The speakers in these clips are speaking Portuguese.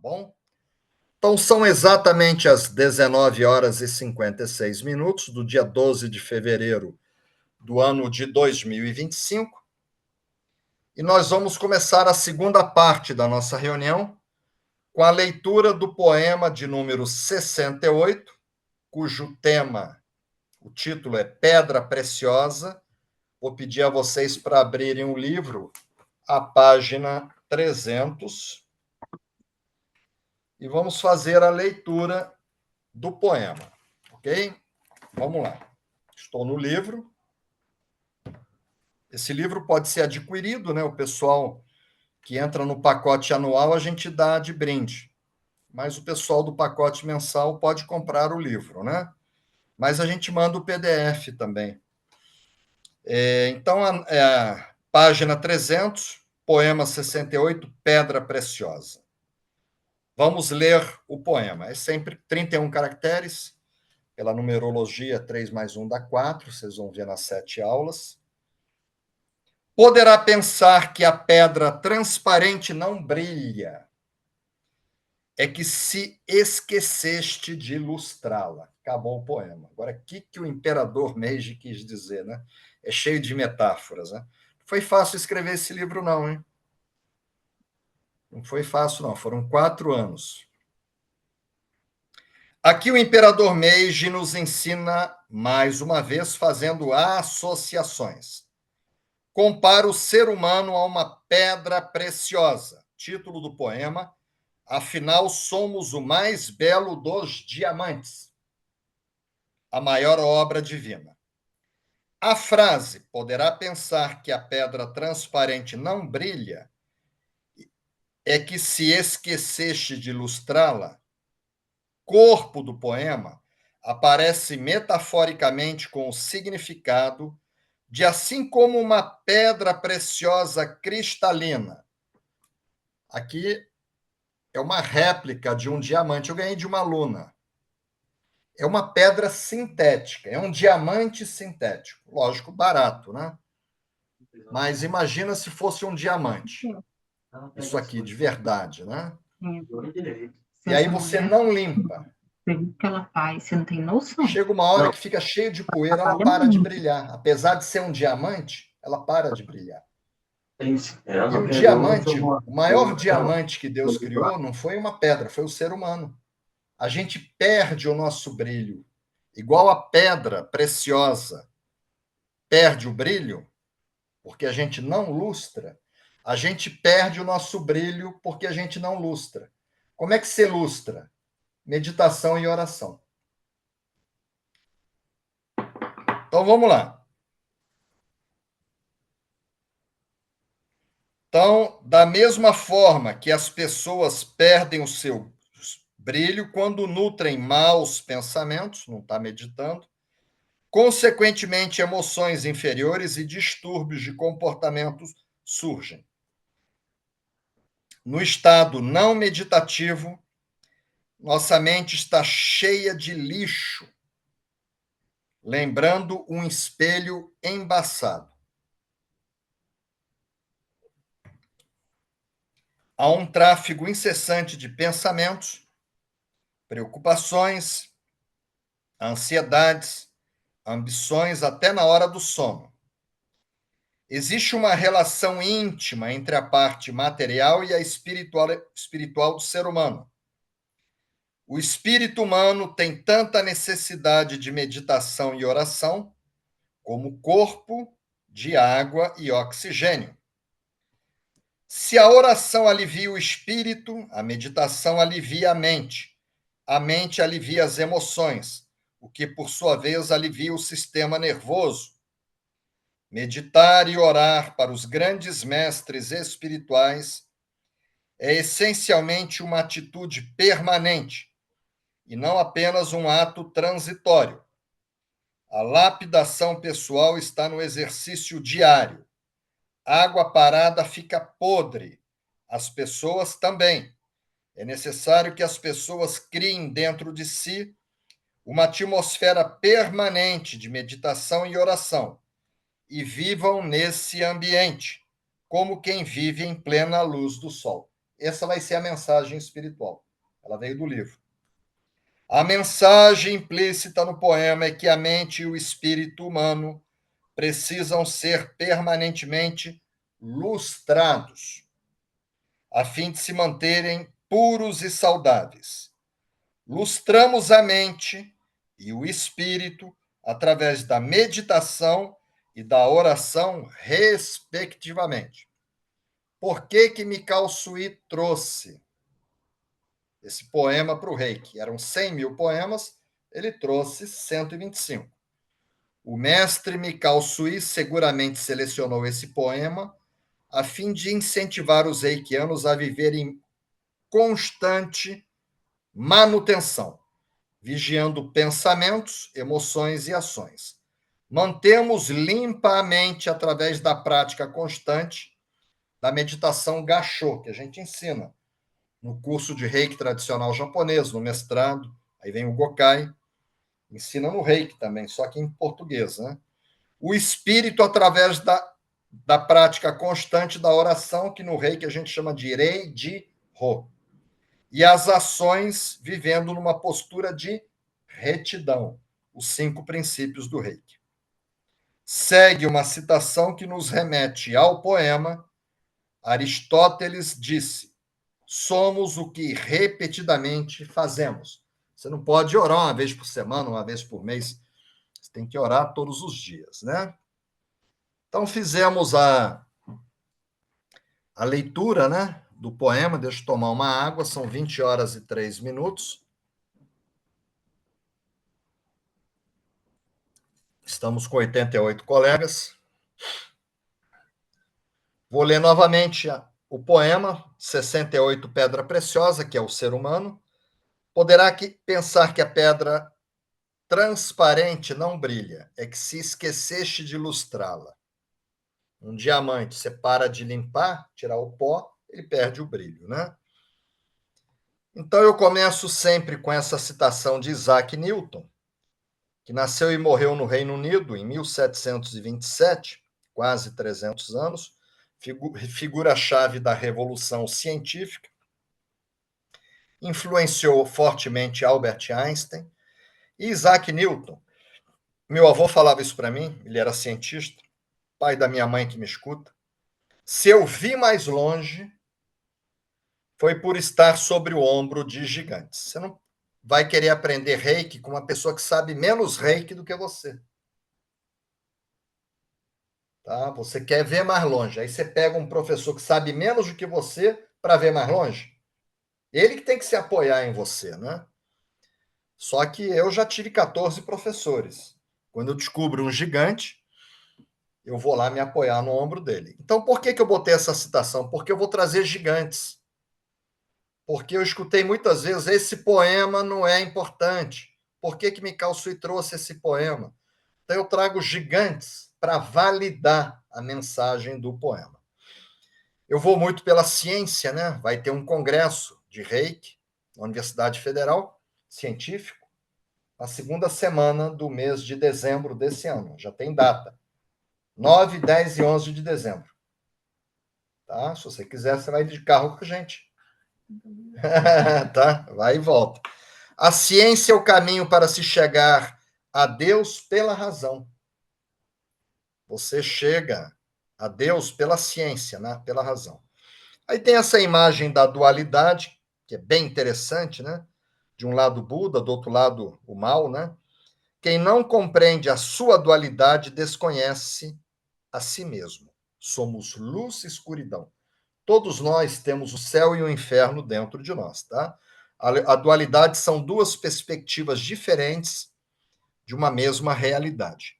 bom? Então, são exatamente as 19 horas e 56 minutos do dia 12 de fevereiro do ano de 2025, e nós vamos começar a segunda parte da nossa reunião com a leitura do poema de número 68, cujo tema, o título é Pedra Preciosa. Vou pedir a vocês para abrirem o livro, a página 300, e vamos fazer a leitura do poema, ok? Vamos lá. Estou no livro. Esse livro pode ser adquirido, né? O pessoal que entra no pacote anual, a gente dá de brinde. Mas o pessoal do pacote mensal pode comprar o livro, né? Mas a gente manda o PDF também. Então, a página 300, poema 68, Pedra Preciosa. Vamos ler o poema. É sempre 31 caracteres, pela numerologia 3 mais 1 dá 4, vocês vão ver nas 7 aulas. Poderá pensar que a pedra transparente não brilha, é que se esqueceste de ilustrá-la. Acabou o poema. Agora, o que o imperador Meiji quis dizer, né? É cheio de metáforas, né? Não foi fácil escrever esse livro, não, hein? Não foi fácil, não. Foram 4 anos. Aqui o imperador Meiji nos ensina, mais uma vez, fazendo associações. Compara o ser humano a uma pedra preciosa. Título do poema: Afinal, somos o mais belo dos diamantes, a maior obra divina. A frase poderá pensar que a pedra transparente não brilha, é que se esqueceste de ilustrá-la. Corpo do poema aparece metaforicamente com o significado de assim como uma pedra preciosa cristalina. Aqui é uma réplica de um diamante. Eu ganhei de uma aluna. É uma pedra sintética, é um diamante sintético. Lógico, barato, né? Mas imagina se fosse um diamante. Isso aqui, de verdade, né? E aí você não limpa. O que ela faz, você não tem noção. Chega uma hora que fica cheio de poeira, ela para de brilhar. Apesar de ser um diamante, ela para de brilhar. E o diamante, o maior diamante que Deus criou, não foi uma pedra, foi o ser humano. A gente perde o nosso brilho. Igual a pedra preciosa perde o brilho, porque a gente não lustra, a gente perde o nosso brilho porque a gente não lustra. Como é que se lustra? Meditação e oração. Então vamos lá. Então, da mesma forma que as pessoas perdem o seu brilho quando nutrem maus pensamentos, não está meditando, consequentemente, emoções inferiores e distúrbios de comportamento surgem. No estado não meditativo, nossa mente está cheia de lixo, lembrando um espelho embaçado. Há um tráfego incessante de pensamentos, preocupações, ansiedades, ambições até na hora do sono. Existe uma relação íntima entre a parte material e a espiritual do ser humano. O espírito humano tem tanta necessidade de meditação e oração como o corpo de água e oxigênio. Se a oração alivia o espírito, a meditação alivia a mente alivia as emoções, o que, por sua vez, alivia o sistema nervoso. Meditar e orar para os grandes mestres espirituais é essencialmente uma atitude permanente e não apenas um ato transitório. A lapidação pessoal está no exercício diário. Água parada fica podre. As pessoas também. É necessário que as pessoas criem dentro de si uma atmosfera permanente de meditação e oração e vivam nesse ambiente, como quem vive em plena luz do sol. essa vai ser a mensagem espiritual. Ela veio do livro. A mensagem implícita no poema é que a mente e o espírito humano precisam ser permanentemente lustrados, a fim de se manterem puros e saudáveis. Lustramos a mente e o espírito através da meditação e da oração, respectivamente. Por que Mikao Sui trouxe esse poema para o Reiki? Eram 100 mil poemas, ele trouxe 125. O mestre Mikao Sui seguramente selecionou esse poema a fim de incentivar os reikianos a viverem constante manutenção, vigiando pensamentos, emoções e ações. Mantemos limpa a mente através da prática constante da meditação Gassho, que a gente ensina no curso de Reiki tradicional japonês, no mestrado, aí vem o Gokai, ensina no Reiki também, só que em português, né? O espírito através da prática constante da oração, que no Reiki a gente chama de Rei-ji-Ho. E as ações vivendo numa postura de retidão, os 5 princípios do Reiki. Segue uma citação que nos remete ao poema. Aristóteles disse: somos o que repetidamente fazemos. Você não pode orar uma vez por semana, uma vez por mês. Você tem que orar todos os dias, né? Então, fizemos a leitura, né, do poema. Deixa eu tomar uma água, são 20 horas e 3 minutos. Estamos com 88 colegas. Vou ler novamente o poema 68, Pedra Preciosa, que é o ser humano. Poderá pensar que a pedra transparente não brilha, é que se esqueceste de lustrá-la. Um diamante, você para de limpar, tirar o pó, ele perde o brilho, né? Então eu começo sempre com essa citação de Isaac Newton, que nasceu e morreu no Reino Unido em 1727, quase 300 anos, figura-chave da Revolução Científica, influenciou fortemente Albert Einstein e Isaac Newton. Meu avô falava isso para mim, ele era cientista, pai da minha mãe que me escuta. Se eu vi mais longe, foi por estar sobre o ombro de gigantes. Você não vai querer aprender reiki com uma pessoa que sabe menos reiki do que você. Tá? Você quer ver mais longe. Aí você pega um professor que sabe menos do que você para ver mais longe. Ele que tem que se apoiar em você, né? Só que eu já tive 14 professores. Quando eu descubro um gigante, eu vou lá me apoiar no ombro dele. Então, por que eu botei essa citação? Porque eu vou trazer gigantes. Porque eu escutei muitas vezes, esse poema não é importante. Por que Mikao Sui trouxe esse poema? Então, eu trago gigantes para validar a mensagem do poema. Eu vou muito pela ciência, né? Vai ter um congresso de Reiki na Universidade Federal, científico, na segunda semana do mês de dezembro desse ano. Já tem data. 9, 10 e 11 de dezembro. Tá? Se você quiser, você vai de carro com a gente. Tá? Vai e volta. A ciência é o caminho para se chegar a Deus pela razão. Você chega a Deus pela ciência, né? Pela razão. Aí tem essa imagem da dualidade, que é bem interessante, né? De um lado Buda, do outro lado o mal, né? Quem não compreende a sua dualidade desconhece a si mesmo. Somos luz e escuridão. Todos nós temos o céu e o inferno dentro de nós, tá? A dualidade são duas perspectivas diferentes de uma mesma realidade.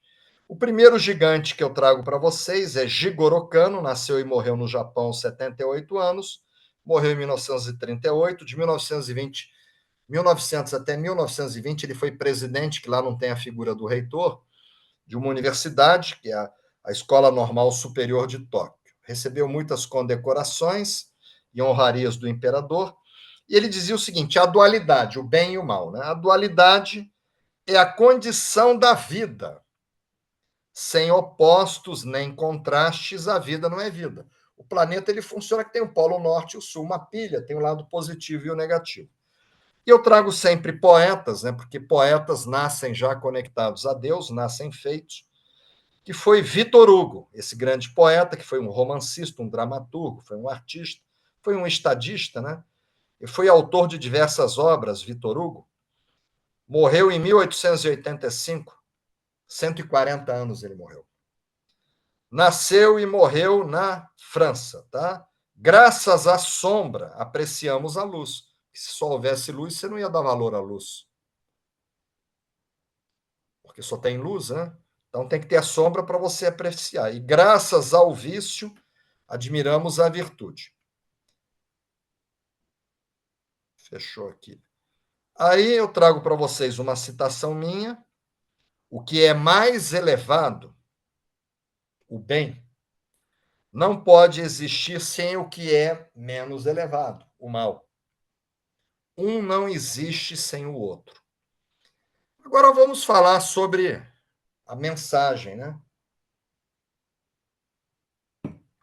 O primeiro gigante que eu trago para vocês é Jigoro Kano, nasceu e morreu no Japão aos 78 anos, morreu em 1938, de 1900 até 1920, ele foi presidente, que lá não tem a figura do reitor, de uma universidade, que é a Escola Normal Superior de Tóquio. Recebeu muitas condecorações e honrarias do imperador, e ele dizia o seguinte: a dualidade, o bem e o mal, né? A dualidade é a condição da vida. Sem opostos nem contrastes, a vida não é vida. O planeta ele funciona que tem o polo norte e o sul, uma pilha, tem o lado positivo e o negativo. E eu trago sempre poetas, né, porque poetas nascem já conectados a Deus, nascem feitos, que foi Vitor Hugo, esse grande poeta, que foi um romancista, um dramaturgo, foi um artista, foi um estadista, né? E foi autor de diversas obras, Vitor Hugo. Morreu em 1885, 140 anos ele morreu. Nasceu e morreu na França, tá? Graças à sombra, apreciamos a luz. Se só houvesse luz, você não ia dar valor à luz. Porque só tem luz, né? Então tem que ter a sombra para você apreciar. E graças ao vício, admiramos a virtude. Fechou aqui. Aí eu trago para vocês uma citação minha. O que é mais elevado, o bem, não pode existir sem o que é menos elevado, o mal. Um não existe sem o outro. Agora vamos falar sobre a mensagem, né?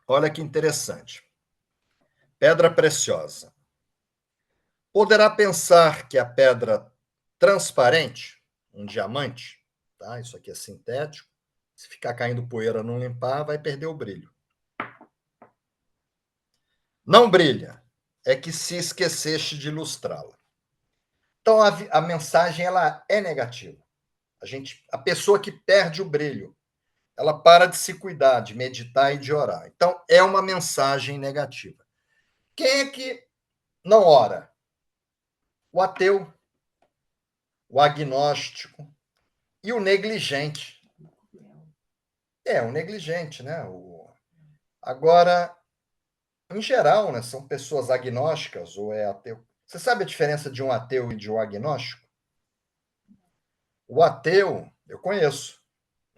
Olha que interessante. Pedra preciosa. Poderá pensar que a pedra transparente, um diamante, tá? Isso aqui é sintético. Se ficar caindo poeira não limpar, vai perder o brilho. Não brilha, é que se esqueceste de ilustrá-la. Então a mensagem ela é negativa. A pessoa que perde o brilho, ela para de se cuidar, de meditar e de orar. Então é uma mensagem negativa. Quem é que não ora? O ateu, o agnóstico e o negligente. É, o negligente, né? Agora, em geral, né, são pessoas agnósticas ou é ateu. Você sabe a diferença de um ateu e de um agnóstico? O ateu, eu conheço.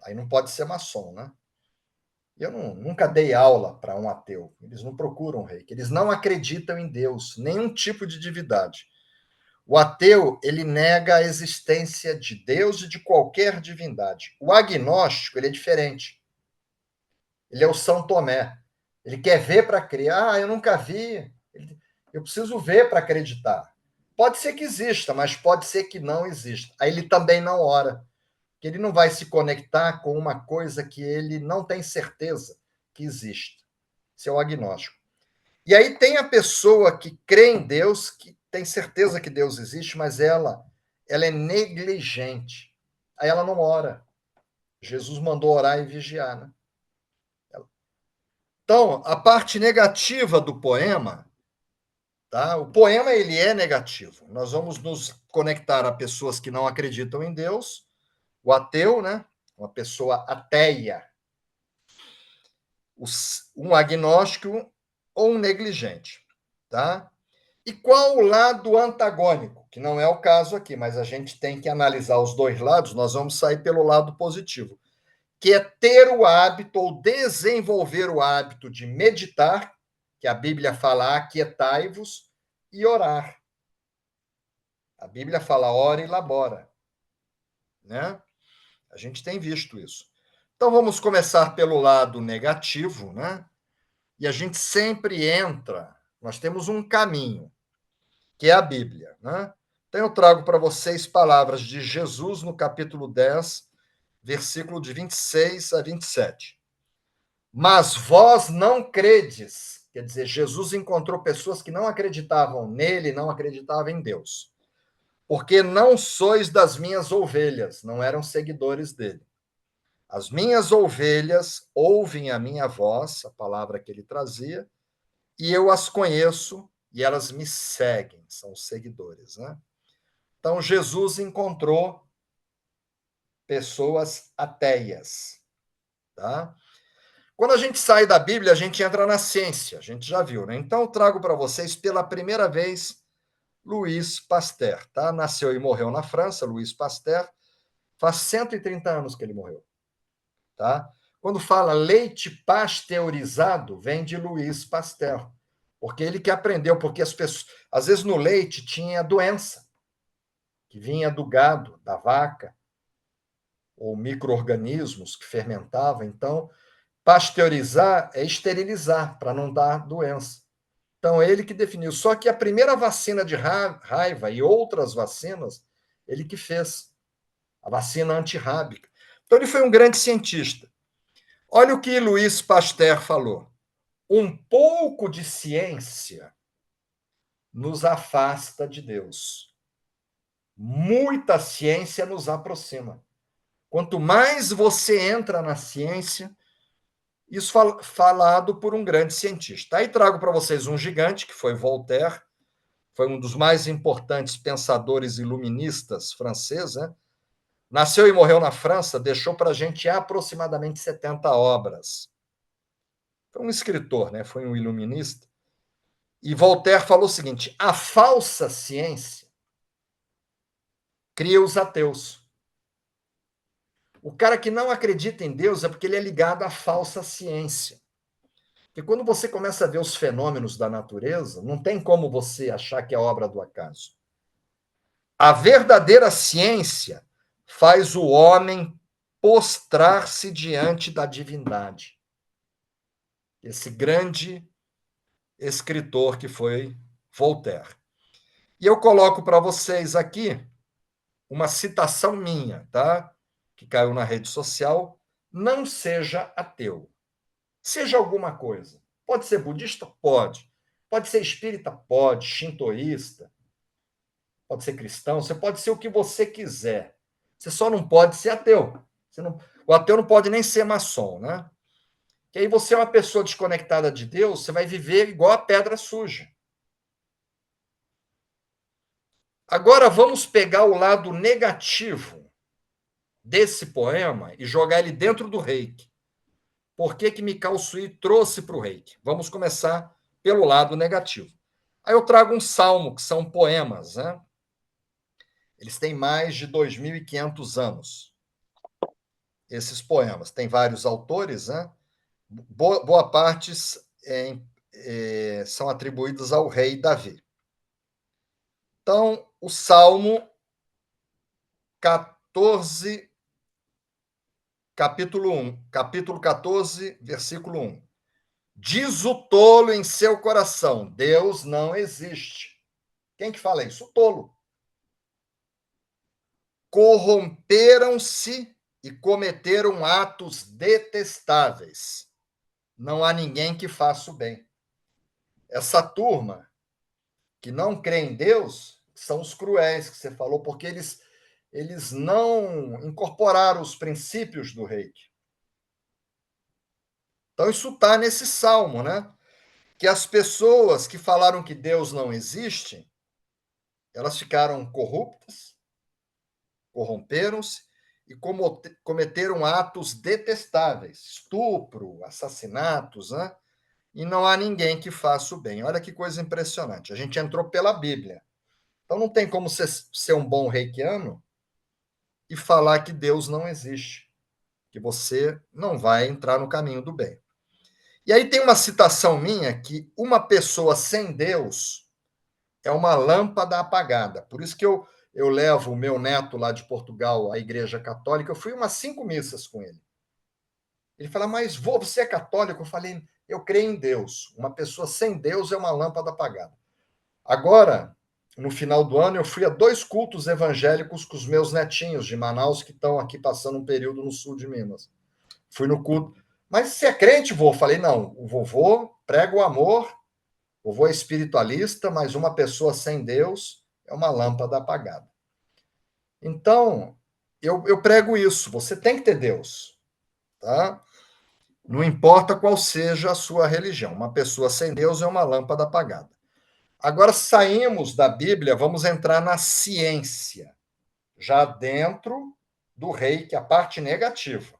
Aí não pode ser maçom, né? Eu nunca dei aula para um ateu. Eles não procuram reiki. Eles não acreditam em Deus, nenhum tipo de divindade. O ateu, ele nega a existência de Deus e de qualquer divindade. O agnóstico, ele é diferente. Ele é o São Tomé. Ele quer ver para crer. Ah, eu nunca vi. Eu preciso ver para acreditar. Pode ser que exista, mas pode ser que não exista. Aí ele também não ora, que ele não vai se conectar com uma coisa que ele não tem certeza que existe. Esse é o agnóstico. E aí tem a pessoa que crê em Deus, que tem certeza que Deus existe, mas ela é negligente. Aí ela não ora. Jesus mandou orar e vigiar, né? Então, a parte negativa do poema, tá? O poema ele é negativo. Nós vamos nos conectar a pessoas que não acreditam em Deus, o ateu, né? Uma pessoa ateia, um agnóstico ou um negligente, tá? E qual o lado antagônico? Que não é o caso aqui, mas a gente tem que analisar os dois lados, nós vamos sair pelo lado positivo, que é ter o hábito ou desenvolver o hábito de meditar, que a Bíblia fala aquietai-vos, e orar. A Bíblia fala ora e labora, né? A gente tem visto isso. Então vamos começar pelo lado negativo, né? E a gente sempre entra, nós temos um caminho, que é a Bíblia, né? Então eu trago para vocês palavras de Jesus no capítulo 10, versículo de 26 a 27. Mas vós não credes. Quer dizer, Jesus encontrou pessoas que não acreditavam nele, não acreditavam em Deus. Porque não sois das minhas ovelhas, não eram seguidores dele. As minhas ovelhas ouvem a minha voz, a palavra que ele trazia, e eu as conheço e elas me seguem, são seguidores, né? Então Jesus encontrou pessoas ateias, tá? Quando a gente sai da Bíblia, a gente entra na ciência, a gente já viu, né? Então eu trago para vocês pela primeira vez Louis Pasteur, tá? Nasceu e morreu na França, Louis Pasteur, faz 130 anos que ele morreu, tá? Quando fala leite pasteurizado, vem de Louis Pasteur, porque ele que aprendeu, porque as pessoas, às vezes no leite tinha doença, que vinha do gado, da vaca, ou micro-organismos que fermentavam, então Pasteurizar é esterilizar, para não dar doença. Então, é ele que definiu. Só que a primeira vacina de raiva e outras vacinas, ele que fez. A vacina antirrábica. Então, ele foi um grande cientista. Olha o que Louis Pasteur falou. Um pouco de ciência nos afasta de Deus. Muita ciência nos aproxima. Quanto mais você entra na ciência, isso falado por um grande cientista. Aí trago para vocês um gigante, que foi Voltaire, foi um dos mais importantes pensadores iluministas franceses, né? Nasceu e morreu na França, deixou para a gente aproximadamente 70 obras. Foi um escritor, né? Foi um iluminista. E Voltaire falou o seguinte: a falsa ciência cria os ateus. O cara que não acredita em Deus é porque ele é ligado à falsa ciência. Porque quando você começa a ver os fenômenos da natureza, não tem como você achar que é obra do acaso. A verdadeira ciência faz o homem postrar-se diante da divindade. Esse grande escritor que foi Voltaire. E eu coloco para vocês aqui uma citação minha, tá? Que caiu na rede social. Não seja ateu. Seja alguma coisa. Pode ser budista? Pode. Pode ser espírita? Pode. Shintoísta? Pode ser cristão? Você pode ser o que você quiser. Você só não pode ser ateu. O ateu não pode nem ser maçom, né? Que aí você é uma pessoa desconectada de Deus, você vai viver igual a pedra suja. Agora vamos pegar o lado negativo desse poema e jogar ele dentro do Reiki. Por que que Mikao Sui trouxe para o Reiki? Vamos começar pelo lado negativo. Aí eu trago um salmo, que são poemas, né? Eles têm mais de 2.500 anos, esses poemas. Tem vários autores, né? Boa parte são atribuídos ao rei Davi. Então, o Salmo 14, capítulo 14, versículo 1. Diz o tolo em seu coração: Deus não existe. Quem que fala isso? O tolo. Corromperam-se e cometeram atos detestáveis. Não há ninguém que faça o bem. Essa turma que não crê em Deus são os cruéis que você falou, porque eles não incorporaram os princípios do reiki. Então, isso está nesse salmo, né? Que as pessoas que falaram que Deus não existe, elas ficaram corruptas, corromperam-se e cometeram atos detestáveis, estupro, assassinatos, né? E não há ninguém que faça o bem. Olha que coisa impressionante. A gente entrou pela Bíblia. Então não tem como ser um bom reikiano e falar que Deus não existe, que você não vai entrar no caminho do bem. E aí tem uma citação minha que uma pessoa sem Deus é uma lâmpada apagada. Por isso que eu levo o meu neto lá de Portugal à Igreja Católica. Eu fui umas 5 missas com ele. Ele fala, mas vô, você é católico? Eu falei, eu creio em Deus. Uma pessoa sem Deus é uma lâmpada apagada. Agora, no final do ano, eu fui a 2 cultos evangélicos com os meus netinhos de Manaus, que estão aqui passando um período no sul de Minas. Fui no culto. Mas você é crente, vô? Eu falei, não, o vovô prega o amor, o vovô é espiritualista, mas uma pessoa sem Deus é uma lâmpada apagada. Então, eu prego isso, você tem que ter Deus, tá? Não importa qual seja a sua religião, uma pessoa sem Deus é uma lâmpada apagada. Agora saímos da Bíblia, vamos entrar na ciência, já dentro do reiki, a parte negativa.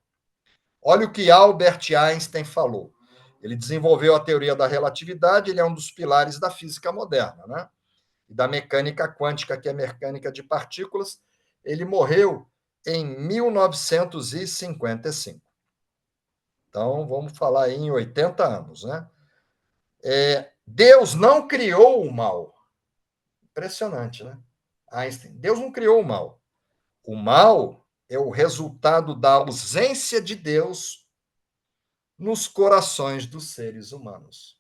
Olha o que Albert Einstein falou. Ele desenvolveu a teoria da relatividade, ele é um dos pilares da física moderna, né? E da mecânica quântica, que é mecânica de partículas. Ele morreu em 1955. Então, vamos falar aí em 80 anos, né? Deus não criou o mal. Impressionante, né? Einstein. Deus não criou o mal. O mal é o resultado da ausência de Deus nos corações dos seres humanos.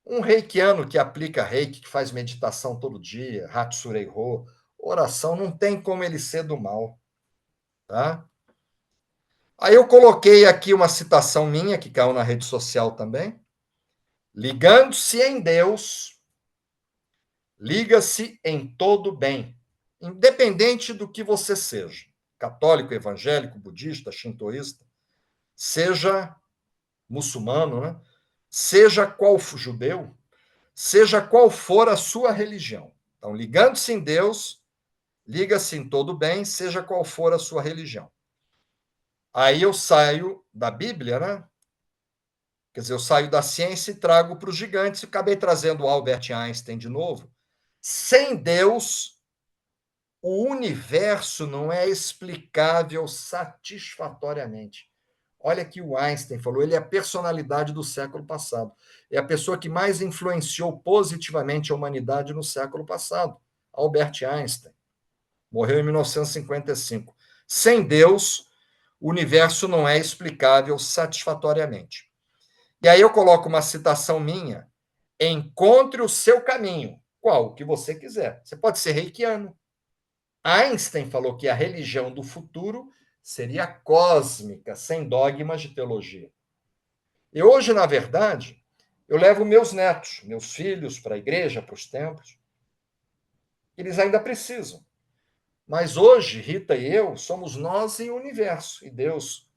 Um reikiano que aplica reiki, que faz meditação todo dia, Hatsurei-ho, oração, não tem como ele ser do mal, tá? Aí eu coloquei aqui uma citação minha, que caiu na rede social também. Ligando-se em Deus, liga-se em todo bem, independente do que você seja, católico, evangélico, budista, shintoísta, seja muçulmano, né? Seja qual for judeu, seja qual for a sua religião. Então, ligando-se em Deus, liga-se em todo bem, seja qual for a sua religião. Aí eu saio da Bíblia, né? Quer dizer, eu saio da ciência e trago para os gigantes. Acabei trazendo o Albert Einstein de novo. Sem Deus, o universo não é explicável satisfatoriamente. Olha que o Einstein falou, ele é a personalidade do século passado. É a pessoa que mais influenciou positivamente a humanidade no século passado. Albert Einstein. Morreu em 1955. Sem Deus, o universo não é explicável satisfatoriamente. E aí eu coloco uma citação minha: encontre o seu caminho. Qual? O que você quiser. Você pode ser reikiano. Einstein falou que a religião do futuro seria cósmica, sem dogmas de teologia. E hoje, na verdade, eu levo meus netos, meus filhos para a igreja, para os templos. Eles ainda precisam. Mas hoje, Rita e eu, somos nós e o universo, e Deus.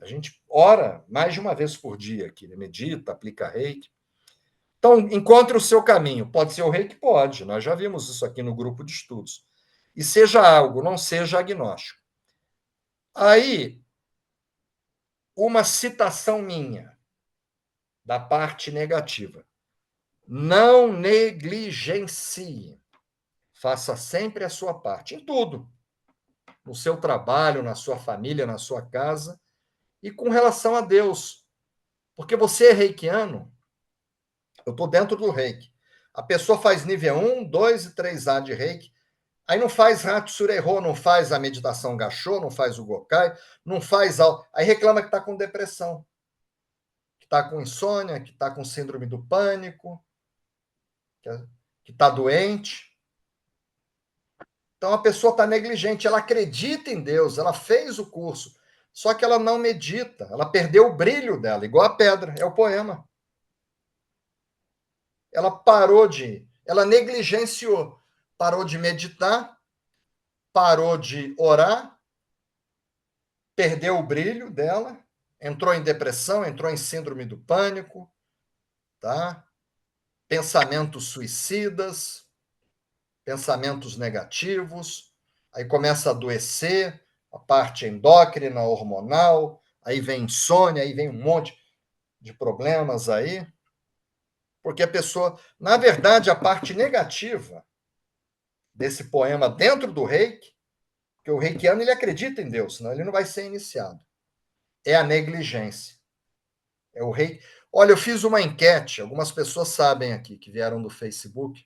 A gente ora mais de uma vez por dia aqui, né? Medita, aplica reiki. Então, encontre o seu caminho. Pode ser o reiki? Pode. Nós já vimos isso aqui no grupo de estudos. E seja algo, não seja agnóstico. Aí, uma citação minha, da parte negativa. Não negligencie. Faça sempre a sua parte, em tudo. No seu trabalho, na sua família, na sua casa. E com relação a Deus. Porque você é reikiano, eu estou dentro do reiki. A pessoa faz nível 1, 2 e 3A de reiki. Aí não faz Hatsurei-ho, não faz a meditação Gachô, não faz o Gokai, não faz... Aí reclama que está com depressão, que está com insônia, que está com síndrome do pânico, que está doente. Então a pessoa está negligente, ela acredita em Deus, ela fez o curso, só que ela não medita, ela perdeu o brilho dela, igual a pedra, é o poema. Ela parou de... Ela negligenciou, parou de meditar, parou de orar, perdeu o brilho dela, entrou em depressão, entrou em síndrome do pânico, tá? Pensamentos suicidas, pensamentos negativos, aí começa a adoecer, a parte endócrina, hormonal, aí vem insônia, aí vem um monte de problemas aí, porque a pessoa, na verdade, a parte negativa desse poema dentro do reiki, porque o reikiano ele acredita em Deus, senão ele não vai ser iniciado, é a negligência. É o rei. Olha, eu fiz uma enquete, algumas pessoas sabem aqui, que vieram do Facebook.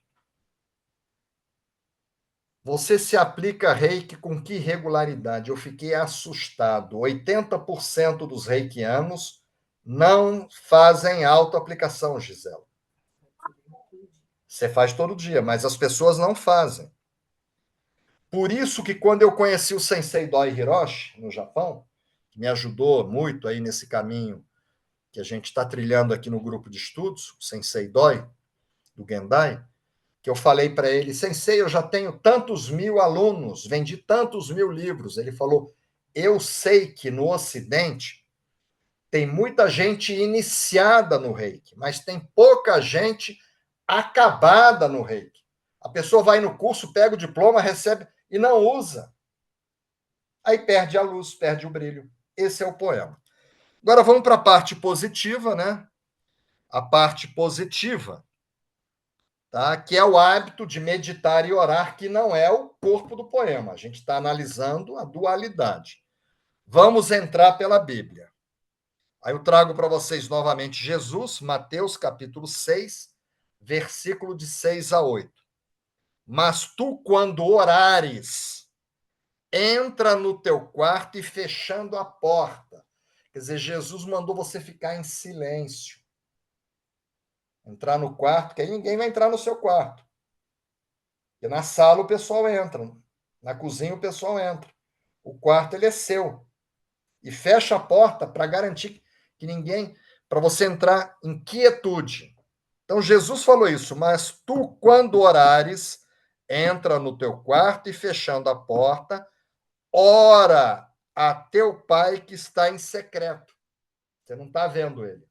Você se aplica reiki com que regularidade? Eu fiquei assustado. 80% dos reikianos não fazem autoaplicação, Gisela. Você faz todo dia, mas as pessoas não fazem. Por isso que quando eu conheci o Sensei Doi Hiroshi, no Japão, que me ajudou muito aí nesse caminho que a gente está trilhando aqui no grupo de estudos, o Sensei Doi, do Gendai, que eu falei para ele, Sensei, eu já tenho tantos mil alunos, vendi tantos mil livros. Ele falou, eu sei que no Ocidente tem muita gente iniciada no reiki, mas tem pouca gente acabada no reiki. A pessoa vai no curso, pega o diploma, recebe e não usa. Aí perde a luz, perde o brilho. Esse é o poema. Agora vamos para a parte positiva, né? A parte positiva, tá? Que é o hábito de meditar e orar, que não é o corpo do poema. A gente está analisando a dualidade. Vamos entrar pela Bíblia. Aí eu trago para vocês novamente Jesus, Mateus capítulo 6, versículo de 6 a 8. Mas tu, quando orares, entra no teu quarto e fechando a porta, Quer dizer, Jesus mandou você ficar em silêncio. Entrar no quarto, que aí ninguém vai entrar no seu quarto. Porque na sala o pessoal entra, na cozinha o pessoal entra. O quarto ele é seu. E fecha a porta para garantir que ninguém, para você entrar em quietude. Então Jesus falou isso, mas tu, quando orares, entra no teu quarto e fechando a porta, ora a teu pai que está em secreto. Você não está vendo ele,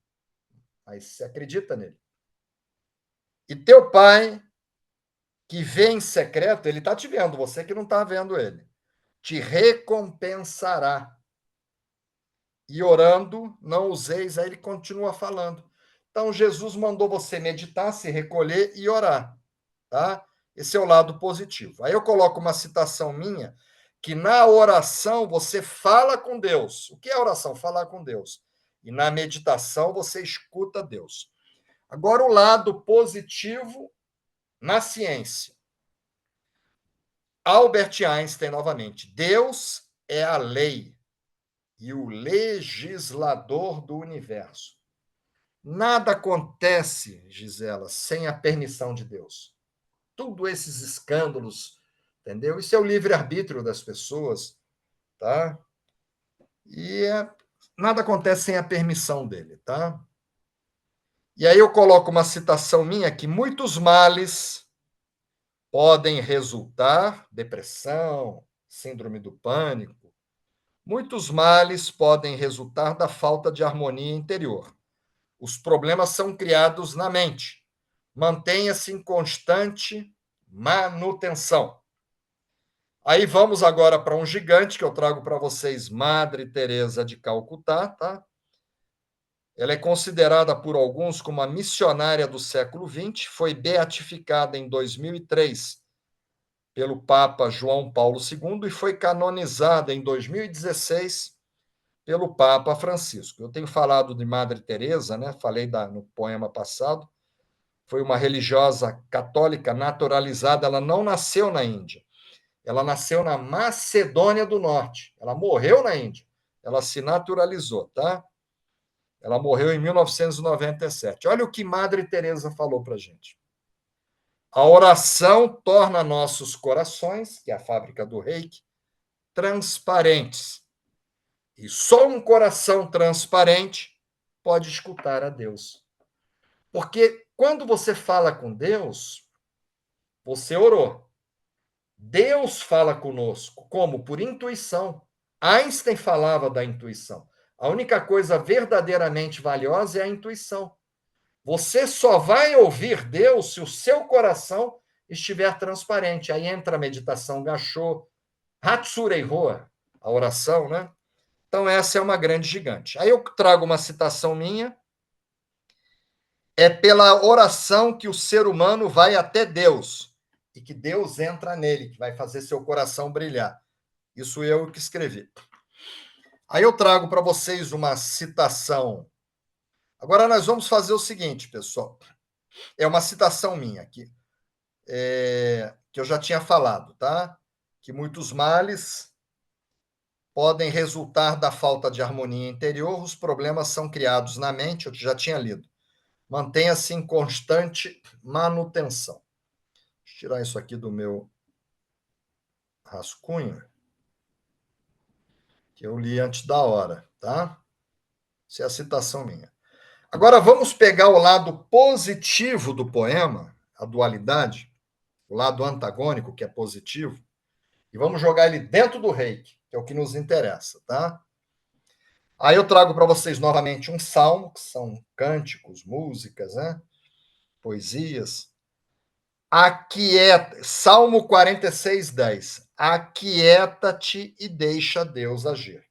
mas você acredita nele. E teu pai que vê em secreto, ele está te vendo, você que não está vendo ele, te recompensará. E orando, não useis, aí ele continua falando. Então, Jesus mandou você meditar, se recolher e orar, tá? Esse é o lado positivo. Aí eu coloco uma citação minha, que na oração você fala com Deus. O que é oração? Falar com Deus. E na meditação você escuta Deus. Agora, o lado positivo na ciência. Albert Einstein, novamente. Deus é a lei e o legislador do universo. Nada acontece, Gisela, sem a permissão de Deus. Tudo esses escândalos, entendeu? Isso é o livre-arbítrio das pessoas, tá? E nada acontece sem a permissão dele, tá? E aí eu coloco uma citação minha que muitos males podem resultar, depressão, síndrome do pânico, muitos males podem resultar da falta de harmonia interior. Os problemas são criados na mente. Mantenha-se em constante manutenção. Aí vamos agora para um gigante que eu trago para vocês, Madre Teresa de Calcutá, tá? Ela é considerada por alguns como a missionária do século XX, foi beatificada em 2003 pelo Papa João Paulo II e foi canonizada em 2016 pelo Papa Francisco. Eu tenho falado de Madre Teresa, né? Falei no poema passado. Foi uma religiosa católica naturalizada, ela não nasceu na Índia. Ela nasceu na Macedônia do Norte. Ela morreu na Índia. Ela se naturalizou, tá? Ela morreu em 1997. Olha o que Madre Teresa falou para a gente. A oração torna nossos corações, que é a fábrica do Reiki, transparentes. E só um coração transparente pode escutar a Deus. Porque quando você fala com Deus, você orou. Deus fala conosco. Como? Por intuição. Einstein falava da intuição. A única coisa verdadeiramente valiosa é a intuição. Você só vai ouvir Deus se o seu coração estiver transparente. Aí entra a meditação Gachô, Hatsurei Roa, a oração, né? Então, essa é uma grande gigante. Aí eu trago uma citação minha. É pela oração que o ser humano vai até Deus e que Deus entra nele, que vai fazer seu coração brilhar. Isso eu que escrevi. Aí eu trago para vocês uma citação. Agora nós vamos fazer o seguinte, pessoal. É uma citação minha aqui, que eu já tinha falado, tá? Que muitos males podem resultar da falta de harmonia interior, os problemas são criados na mente, eu já tinha lido. Mantenha-se em constante manutenção. Deixa eu tirar isso aqui do meu rascunho, que eu li antes da hora, tá? Essa é a citação minha. Agora vamos pegar o lado positivo do poema, a dualidade, o lado antagônico, que é positivo, e vamos jogar ele dentro do reiki, que é o que nos interessa, tá? Aí eu trago para vocês novamente um salmo, que são cânticos, músicas, né? Poesias. Salmo 46:10. Aquieta-te e deixa Deus agir.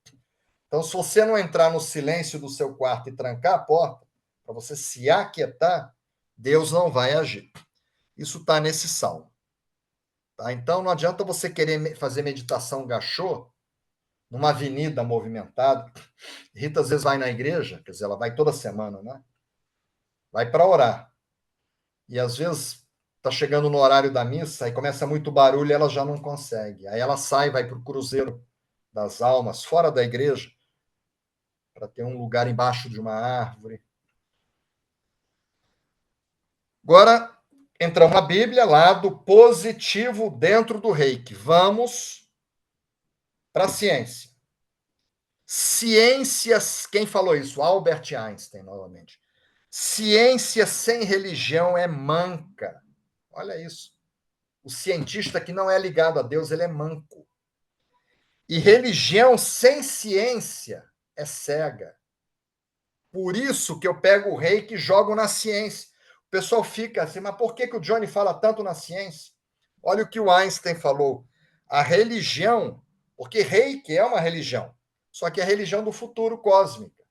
Então, se você não entrar no silêncio do seu quarto e trancar a porta, para você se aquietar, Deus não vai agir. Isso está nesse salmo. Tá? Então, não adianta você querer fazer meditação gachô numa avenida movimentada. Rita, às vezes, vai na igreja, quer dizer, ela vai toda semana, né? Vai para orar. E, às vezes, está chegando no horário da missa, aí começa muito barulho e ela já não consegue. Aí ela sai, vai para o cruzeiro das almas, fora da igreja, para ter um lugar embaixo de uma árvore. Agora, entramos na Bíblia, lado positivo dentro do reiki. Vamos para a ciência. Ciências, quem falou isso? Albert Einstein, novamente. Ciência sem religião é manca. Olha isso. O cientista que não é ligado a Deus, ele é manco. E religião sem ciência é cega. Por isso que eu pego o reiki e jogo na ciência. O pessoal fica assim, mas por que o Johnny fala tanto na ciência? Olha o que o Einstein falou. A religião, porque reiki é uma religião, só que é a religião do futuro cósmica,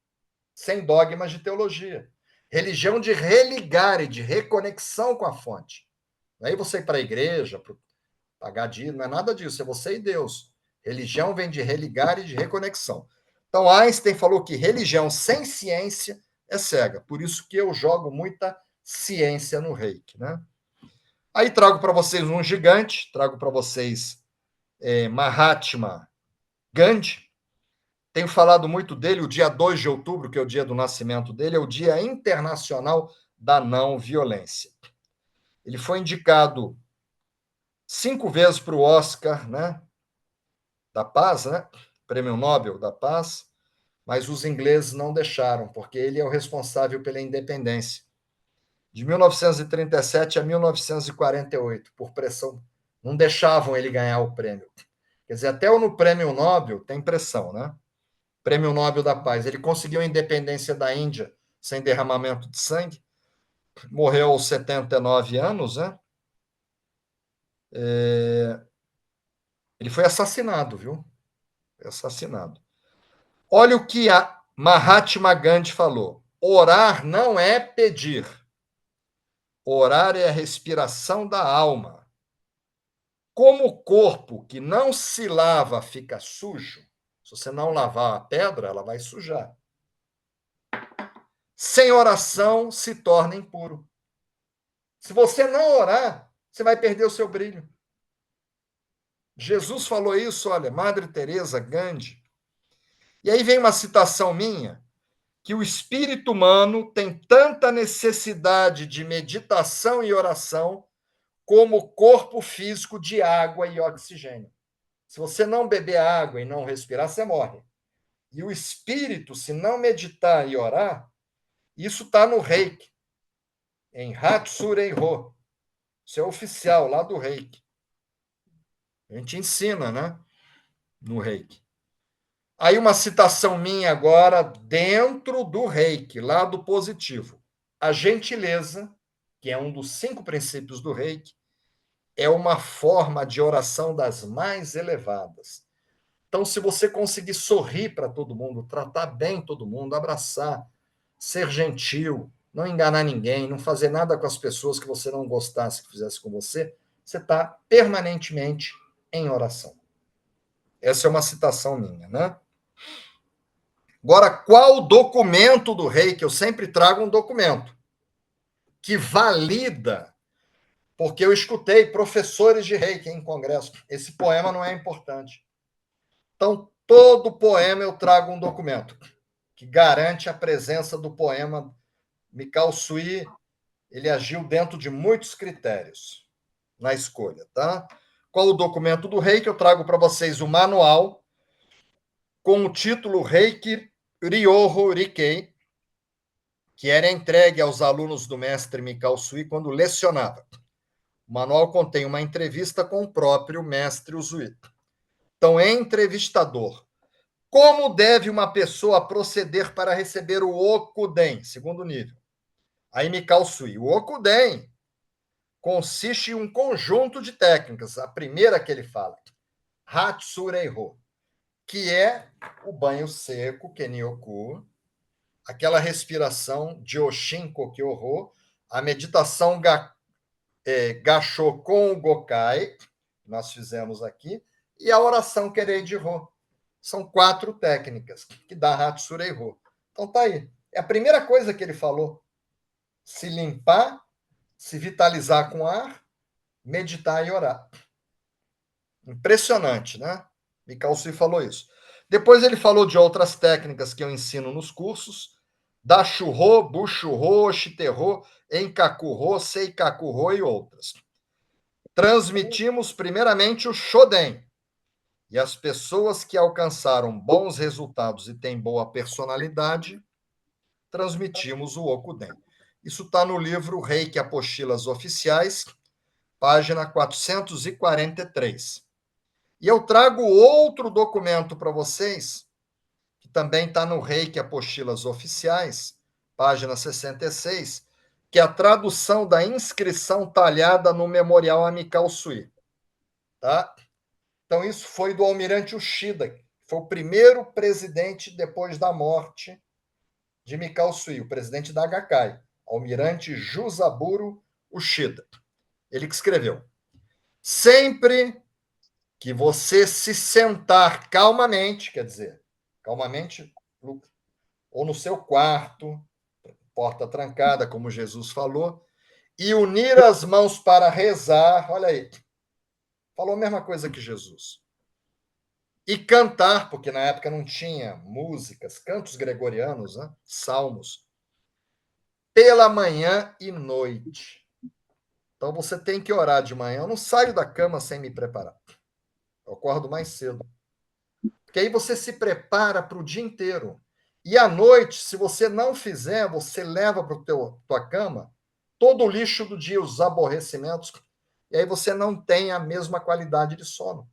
sem dogmas de teologia. Religião de religar e de reconexão com a fonte. Não é você ir para a igreja, para pagar dízimo, não é nada disso, é você e Deus. Religião vem de religar e de reconexão. Então, Einstein falou que religião sem ciência é cega. Por isso que eu jogo muita ciência no reiki. Né? Aí trago para vocês um gigante, trago para vocês Mahatma Gandhi. Tenho falado muito dele, o dia 2 de outubro, que é o dia do nascimento dele, é o Dia Internacional da Não Violência. Ele foi indicado 5 vezes para o Oscar, né? Da Paz, né? Prêmio Nobel da Paz, mas os ingleses não deixaram, porque ele é o responsável pela independência. De 1937 a 1948, por pressão, não deixavam ele ganhar o prêmio. Quer dizer, até no Prêmio Nobel tem pressão, né? Prêmio Nobel da Paz. Ele conseguiu a independência da Índia sem derramamento de sangue, morreu aos 79 anos, né? Ele foi assassinado, viu? Foi assassinado. Olha o que a Mahatma Gandhi falou. Orar não é pedir. Orar é a respiração da alma. Como o corpo que não se lava fica sujo, se você não lavar a pedra, ela vai sujar. Sem oração se torna impuro. Se você não orar, você vai perder o seu brilho. Jesus falou isso, olha, Madre Teresa, Gandhi. E aí vem uma citação minha, que o espírito humano tem tanta necessidade de meditação e oração como o corpo físico de água e oxigênio. Se você não beber água e não respirar, você morre. E o espírito, se não meditar e orar, isso está no reiki, em Hatsureiho. Isso é oficial lá do reiki. A gente ensina, né? No reiki. Aí uma citação minha agora, dentro do reiki, lá do positivo. A gentileza, que é um dos 5 princípios do reiki, é uma forma de oração das mais elevadas. Então, se você conseguir sorrir para todo mundo, tratar bem todo mundo, abraçar, ser gentil, não enganar ninguém, não fazer nada com as pessoas que você não gostasse que fizesse com você, você está permanentemente em oração. Essa é uma citação minha, né? Agora, qual documento do reiki? Eu sempre trago um documento que valida, porque eu escutei professores de reiki em congresso. Esse poema não é importante. Então, todo poema eu trago um documento que garante a presença do poema. Mikao Sui, ele agiu dentro de muitos critérios na escolha, tá? Qual o documento do reiki? Eu trago para vocês o manual com o título Reiki Ryoho Rikei, que era entregue aos alunos do mestre Mikao Sui quando lecionava. O manual contém uma entrevista com o próprio mestre Usui. Então, entrevistador. Como deve uma pessoa proceder para receber o Okuden, segundo nível? Aí Mikao Sui. O Okuden consiste em um conjunto de técnicas. A primeira que ele fala, Hatsureiho, que é o banho seco, Kenyoku, aquela respiração Joshin Kokyoho, a meditação Gassho com o Gokai, nós fizemos aqui, e a oração Kereiji-ho. São 4 técnicas que dá Hatsureiho. Então tá aí. É a primeira coisa que ele falou. Se limpar, se vitalizar com ar, meditar e orar. Impressionante, né? Mikao Sui falou isso. Depois ele falou de outras técnicas que eu ensino nos cursos, Dashurô, Bushurô, Shiterô, Enkakurô, Seikakurô e outras. Transmitimos primeiramente o Shoden, e as pessoas que alcançaram bons resultados e têm boa personalidade, transmitimos o Okuden. Isso está no livro Reiki Apostilas Oficiais, página 443. E eu trago outro documento para vocês, que também está no Reiki Apostilas Oficiais, página 66, que é a tradução da inscrição talhada no Memorial Amical Sui. Tá? Então, isso foi do almirante Ushida, que foi o primeiro presidente depois da morte de Mikao Sui, o presidente da Gakkai, almirante Jusaburo Ushida. Ele que escreveu: sempre que você se sentar calmamente, quer dizer, calmamente, ou no seu quarto, porta trancada, como Jesus falou, e unir as mãos para rezar, olha aí, falou a mesma coisa que Jesus. E cantar, porque na época não tinha músicas, cantos gregorianos, né? Salmos, pela manhã e noite. Então você tem que orar de manhã. Eu não saio da cama sem me preparar. Eu acordo mais cedo. Porque aí você se prepara para o dia inteiro. E à noite, se você não fizer, você leva para tua cama todo o lixo do dia, os aborrecimentos, e aí você não tem a mesma qualidade de sono.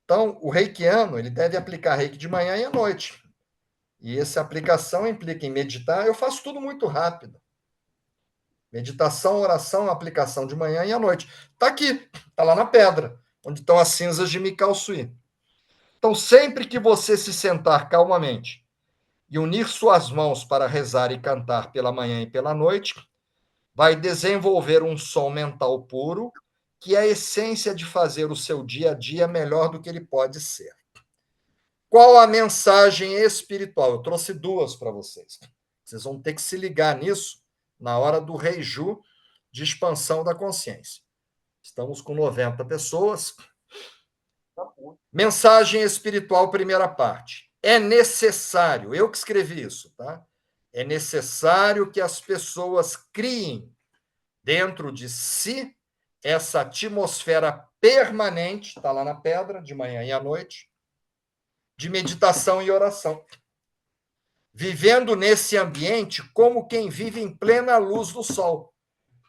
Então, o reikiano, ele deve aplicar reiki de manhã e à noite. E essa aplicação implica em meditar. Eu faço tudo muito rápido. Meditação, oração, aplicação de manhã e à noite. Está aqui, está lá na pedra, onde estão as cinzas de Mikao Sui. Então, sempre que você se sentar calmamente e unir suas mãos para rezar e cantar pela manhã e pela noite, vai desenvolver um som mental puro, que é a essência de fazer o seu dia a dia melhor do que ele pode ser. Qual a mensagem espiritual? Eu trouxe duas para vocês. Vocês vão ter que se ligar nisso na hora do Reiju de expansão da consciência. Estamos com 90 pessoas. Mensagem espiritual, primeira parte. É necessário, eu que escrevi isso, tá? É necessário que as pessoas criem dentro de si essa atmosfera permanente, está lá na pedra, de manhã e à noite, de meditação e oração. Vivendo nesse ambiente como quem vive em plena luz do sol.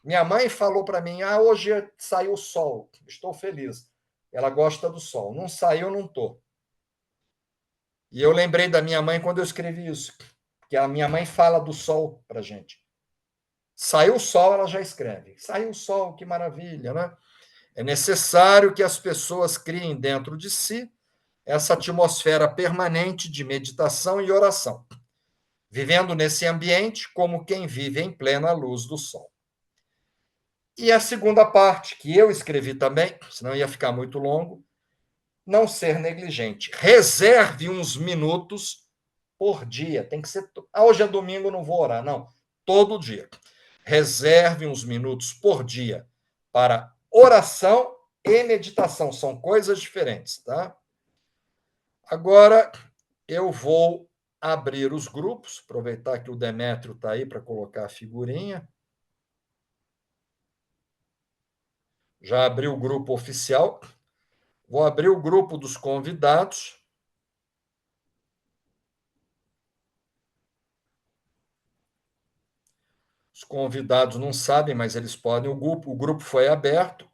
Minha mãe falou para mim: hoje saiu o sol, estou feliz. Ela gosta do sol. Não saiu, não estou. E eu lembrei da minha mãe quando eu escrevi isso, que a minha mãe fala do sol para gente. Saiu o sol, ela já escreve. Saiu o sol, que maravilha, né? É necessário que as pessoas criem dentro de si essa atmosfera permanente de meditação e oração, vivendo nesse ambiente como quem vive em plena luz do sol. E a segunda parte, que eu escrevi também, senão ia ficar muito longo, não ser negligente. Reserve uns minutos por dia. Tem que ser. Hoje é domingo, não vou orar. Não. Todo dia. Reserve uns minutos por dia para oração e meditação. São coisas diferentes, tá? Agora eu vou abrir os grupos, aproveitar que o Demétrio está aí para colocar a figurinha. Já abri o grupo oficial. Vou abrir o grupo dos convidados. Os convidados não sabem, mas eles podem. O grupo foi aberto.